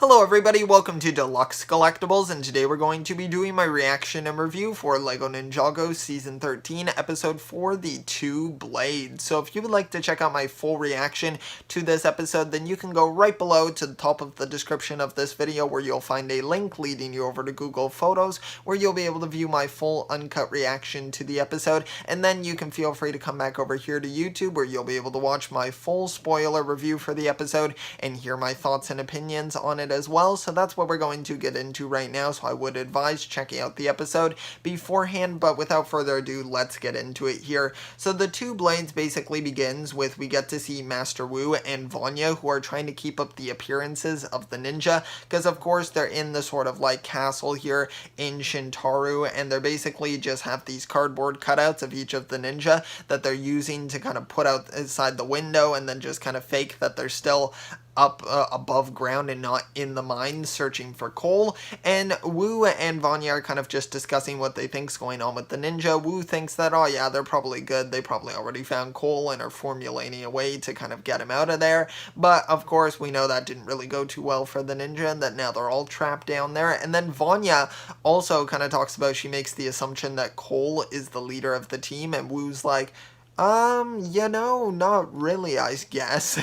Hello everybody, welcome to Deluxe Collectibles, and today we're going to be doing my reaction and review for LEGO Ninjago Season 13, Episode 4, The Two Blades. So if you would like to check out my full reaction to this episode, then you can go right below to the top of the description of this video where you'll find a link leading you over to Google Photos, where you'll be able to view my full uncut reaction to the episode, and then you can feel free to come back over here to YouTube where you'll be able to watch my full spoiler review for the episode and hear my thoughts and opinions on it as well. So that's what we're going to get into right now, so I would advise checking out the episode beforehand, but without further ado, let's get into it here. So the Two Blades basically begins with, we get to see Master Wu and Vanya, who are trying to keep up the appearances of the ninja, because of course they're in the sort of like castle here in Shintaru, and they're basically just have these cardboard cutouts of each of the ninja that they're using to kind of put outside the window, and then just kind of fake that they're still up above ground and not in the mine searching for coal. And Wu and Vanya are kind of just discussing what they think's going on with the ninja. Wu thinks that, oh yeah, they're probably good, they probably already found coal and are formulating a way to kind of get him out of there. But of course we know that didn't really go too well for the ninja, and that now they're all trapped down there. And then Vanya also kind of talks about, she makes the assumption that Cole is the leader of the team, and Wu's like, not really, I guess.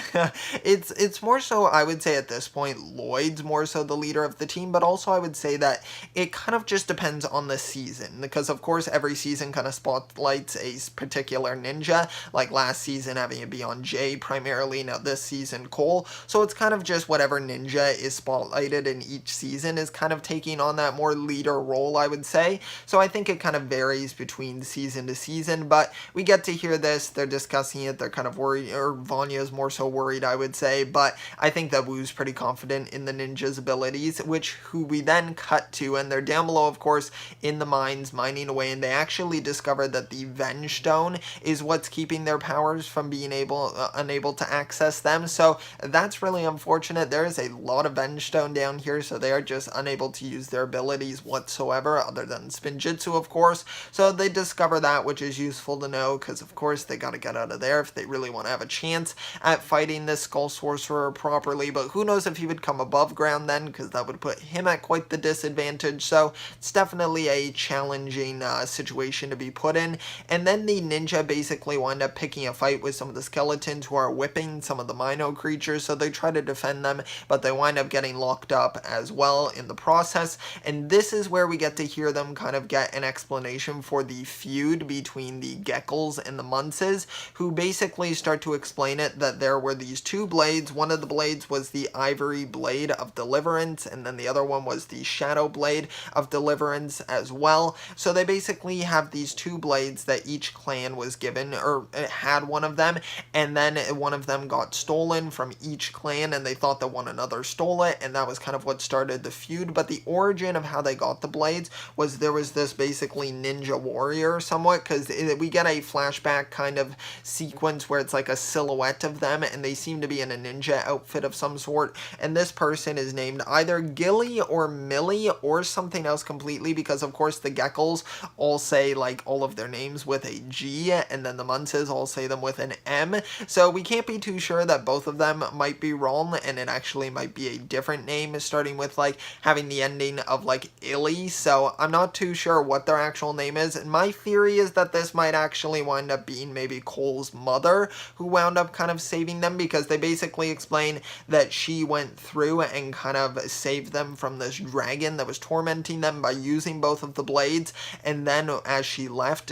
It's more so, I would say at this point, Lloyd's more so the leader of the team, but also I would say that it kind of just depends on the season, because of course every season kind of spotlights a particular ninja, like last season having it be on Jay primarily, now this season Cole, so it's kind of just whatever ninja is spotlighted in each season is kind of taking on that more leader role, I would say. So I think it kind of varies between season to season, but we get to hear this, they're discussing it, they're kind of worried, or Vanya's more so worried, I would say, but I think that Wu's pretty confident in the ninja's abilities, who we then cut to, and they're down below, of course, in the mines, mining away, and they actually discover that the Venge Stone is what's keeping their powers from being unable to access them, so that's really unfortunate. There is a lot of Venge Stone down here, so they are just unable to use their abilities whatsoever, other than Spinjitzu, of course, so they discover that, which is useful to know, because of course they got to get out of there if they really want to have a chance at fighting this Skull Sorcerer properly, but who knows if he would come above ground then, because that would put him at quite the disadvantage, so it's definitely a challenging situation to be put in. And then the ninja basically wind up picking a fight with some of the skeletons who are whipping some of the Mino creatures, so they try to defend them, but they wind up getting locked up as well in the process, and this is where we get to hear them kind of get an explanation for the feud between the Geckles and the Munces, who basically start to explain it that there were these two blades. One of the blades was the Ivory Blade of Deliverance, and then the other one was the Shadow Blade of Deliverance as well. So they basically have these two blades that each clan was given, or had one of them, and then one of them got stolen from each clan, and they thought that one another stole it, and that was kind of what started the feud. But the origin of how they got the blades was there was this basically ninja warrior somewhat, because we get a flashback kind of sequence where it's like a silhouette of them, and they seem to be in a ninja outfit of some sort, and this person is named either Gilly or Millie or something else completely, because of course the Geckles all say like all of their names with a G, and then the Munces all say them with an M, so we can't be too sure that both of them might be wrong, and it actually might be a different name starting with like having the ending of like Illy, so I'm not too sure what their actual name is, and my theory is that this might actually wind up being maybe Cole's mother, who wound up kind of saving them, because they basically explain that she went through and kind of saved them from this dragon that was tormenting them by using both of the blades, and then as she left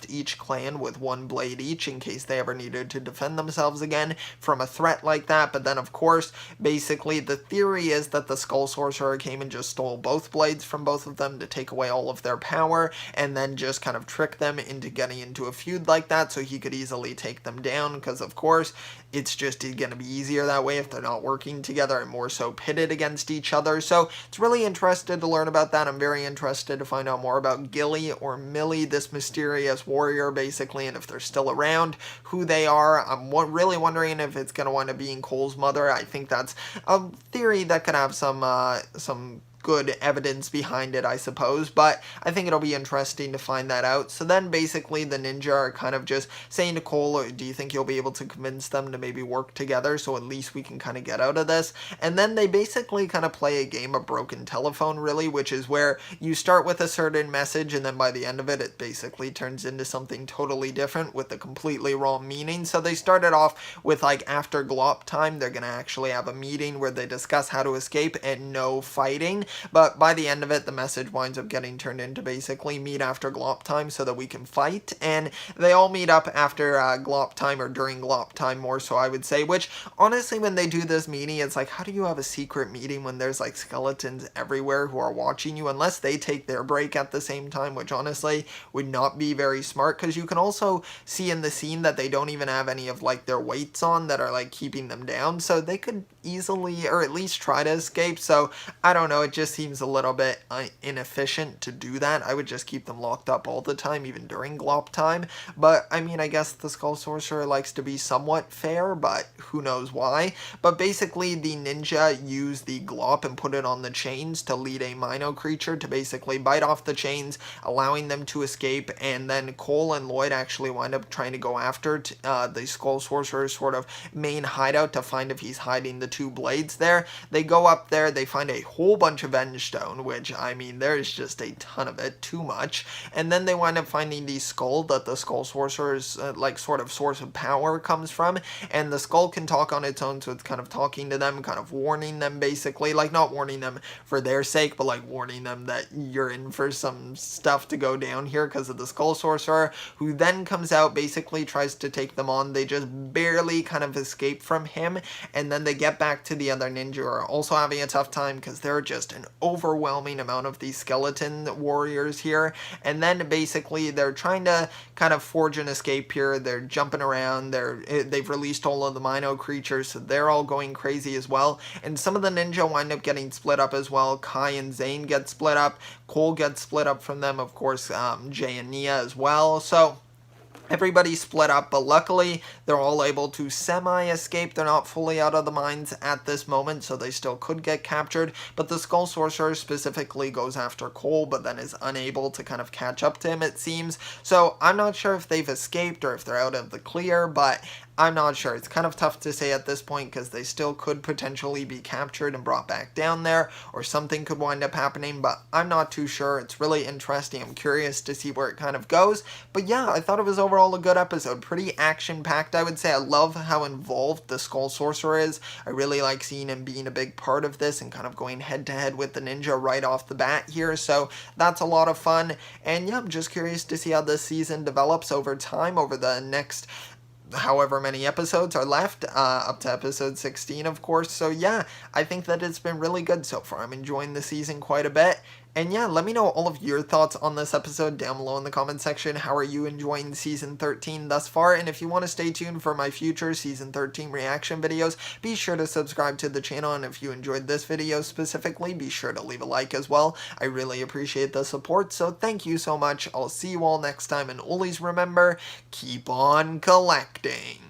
each clan with one blade each in case they ever needed to defend themselves again from a threat like that. But then of course basically the theory is that the Skull Sorcerer came and just stole both blades from both of them to take away all of their power, and then just kind of trick them into getting into a feud like that so he could easily take them down, because of course it's just going to be easier that way if they're not working together and more so pitted against each other. So it's really interested to learn about that. I'm very interested to find out more about Gilly or Millie, this mysterious warrior basically, and if they're still around, who they are. I'm really wondering if it's going to wind up being Cole's mother. I think that's a theory that could have some good evidence behind it, I suppose, but I think it'll be interesting to find that out. So then basically the ninja are kind of just saying to Cole, do you think you'll be able to convince them to maybe work together so at least we can kind of get out of this? And then they basically kind of play a game of broken telephone, really, which is where you start with a certain message and then by the end of it, it basically turns into something totally different with a completely wrong meaning. So they started off with like after glop time, they're going to actually have a meeting where they discuss how to escape and no fighting. But by the end of it, the message winds up getting turned into basically meet after glop time so that we can fight. And they all meet up after glop time, or during glop time more so I would say, which honestly when they do this meeting, it's like, how do you have a secret meeting when there's like skeletons everywhere who are watching you, unless they take their break at the same time, which honestly would not be very smart, because you can also see in the scene that they don't even have any of like their weights on that are like keeping them down, so they could easily or at least try to escape. So I don't know, it just seems a little bit inefficient to do that. I would just keep them locked up all the time, even during glop time. But I mean, I guess the Skull Sorcerer likes to be somewhat fair, but who knows why. But basically the ninja use the glop and put it on the chains to lead a Mino creature to basically bite off the chains, allowing them to escape. And then Cole and Lloyd actually wind up trying to go after the Skull Sorcerer's sort of main hideout to find if he's hiding the two blades there. They go up there, they find a whole bunch of Venge Stone, which I mean there's just a ton of it, too much. And then they wind up finding the skull that the Skull Sorcerer's like sort of source of power comes from, and the skull can talk on its own, so it's kind of talking to them, kind of warning them basically, like not warning them for their sake, but like warning them that you're in for some stuff to go down here because of the Skull Sorcerer, who then comes out, basically tries to take them on. They just barely kind of escape from him, and then they get back to the other ninja who are also having a tough time because there are just an overwhelming amount of these skeleton warriors here. And then basically they're trying to kind of forge an escape here. They're jumping around, they've released all of the Mino creatures, so they're all going crazy as well. And some of the ninja wind up getting split up as well. Kai and Zane get split up, Cole gets split up from them, of course Jay and Nia as well. So everybody's split up, but luckily they're all able to semi-escape. They're not fully out of the mines at this moment, so they still could get captured. But the Skull Sorcerer specifically goes after Cole, but then is unable to kind of catch up to him, it seems. So I'm not sure if they've escaped or if they're out of the clear, but I'm not sure. It's kind of tough to say at this point because they still could potentially be captured and brought back down there, or something could wind up happening, but I'm not too sure. It's really interesting. I'm curious to see where it kind of goes. But yeah, I thought it was overall a good episode. Pretty action-packed, I would say. I love how involved the Skull Sorcerer is. I really like seeing him being a big part of this and kind of going head-to-head with the ninja right off the bat here, so that's a lot of fun. And yeah, I'm just curious to see how this season develops over time, over the next however many episodes are left, up to episode 16, of course. So yeah, I think that it's been really good so far. I'm enjoying the season quite a bit. And yeah, let me know all of your thoughts on this episode down below in the comment section. How are you enjoying Season 13 thus far? And if you want to stay tuned for my future Season 13 reaction videos, be sure to subscribe to the channel. And if you enjoyed this video specifically, be sure to leave a like as well. I really appreciate the support, so thank you so much. I'll see you all next time, and always remember, keep on collecting.